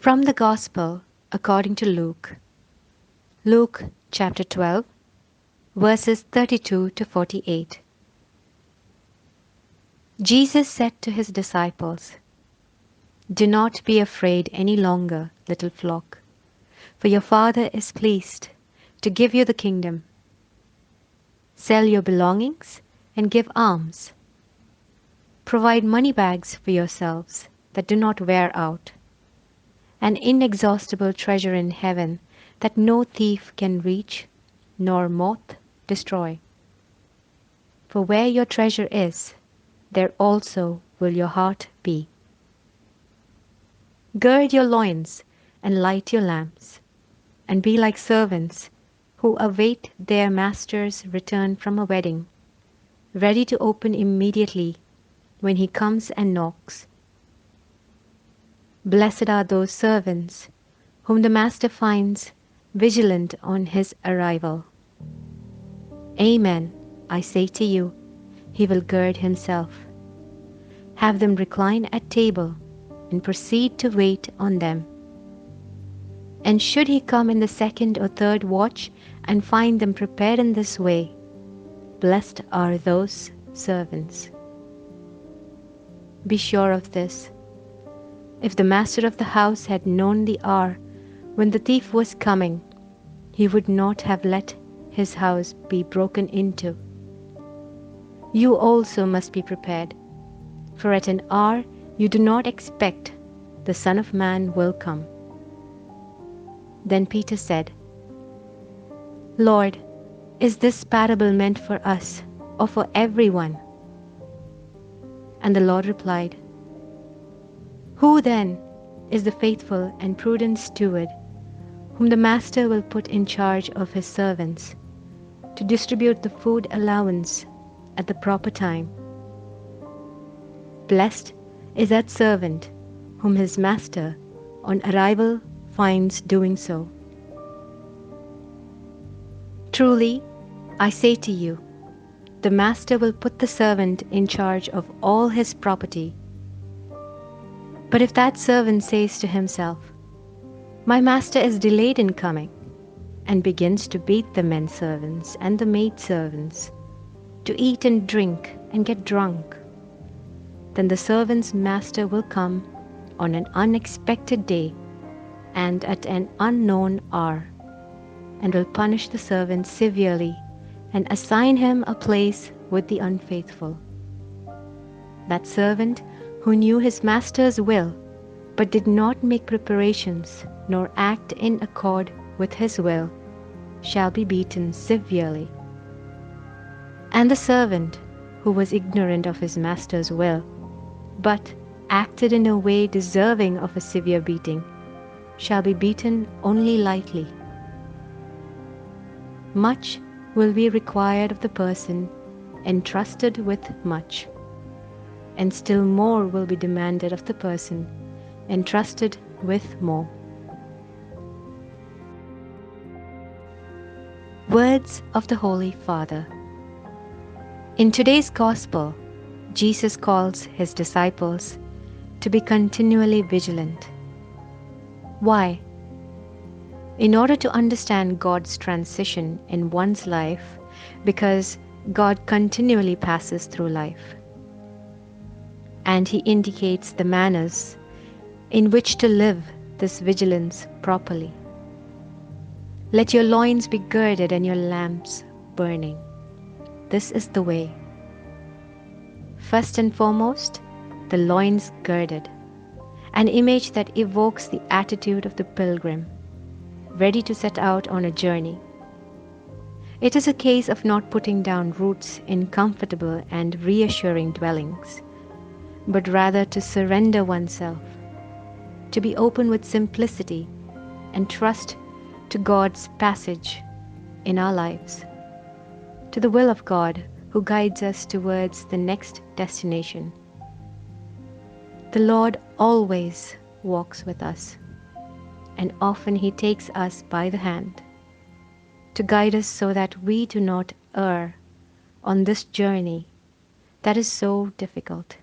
From the Gospel according to Luke. Luke chapter 12, verses 32 to 48. Jesus said to his disciples, "Do not be afraid any longer, little flock, for your Father is pleased to give you the kingdom. Sell your belongings and give alms. Provide money bags for yourselves that do not wear out, an inexhaustible treasure in heaven that no thief can reach, nor moth destroy. For where your treasure is, there also will your heart be. Gird your loins and light your lamps, and be like servants who await their master's return from a wedding, ready to open immediately when he comes and knocks. Blessed are those servants whom the master finds vigilant on his arrival. Amen, I say to you, he will gird himself, have them recline at table, and proceed to wait on them. And should he come in the second or third watch and find them prepared in this way, blessed are those servants. Be sure of this. If the master of the house had known the hour when the thief was coming, he would not have let his house be broken into. You also must be prepared, for at an hour you do not expect the Son of Man will come." Then Peter said, "Lord, is this parable meant for us or for everyone?" And the Lord replied, "Who then is the faithful and prudent steward whom the master will put in charge of his servants to distribute the food allowance at the proper time? Blessed is that servant whom his master on arrival finds doing so. Truly, I say to you, the master will put the servant in charge of all his property. But if that servant says to himself, 'My master is delayed in coming,' and begins to beat the men servants and the maid servants, to eat and drink and get drunk, then the servant's master will come on an unexpected day and at an unknown hour, and will punish the servant severely and assign him a place with the unfaithful. That servant who knew his master's will, but did not make preparations nor act in accord with his will, shall be beaten severely. And the servant who was ignorant of his master's will, but acted in a way deserving of a severe beating, shall be beaten only lightly. Much will be required of the person entrusted with much, and still more will be demanded of the person entrusted with more." Words of the Holy Father. In today's Gospel, Jesus calls his disciples to be continually vigilant. Why? In order to understand God's transition in one's life, because God continually passes through life, and he indicates the manners in which to live this vigilance properly. Let your loins be girded and your lamps burning. This is the way. First and foremost, the loins girded, an image that evokes the attitude of the pilgrim, ready to set out on a journey. It is a case of not putting down roots in comfortable and reassuring dwellings, but rather to surrender oneself, to be open with simplicity and trust to God's passage in our lives, to the will of God who guides us towards the next destination. The Lord always walks with us, and often he takes us by the hand to guide us so that we do not err on this journey that is so difficult.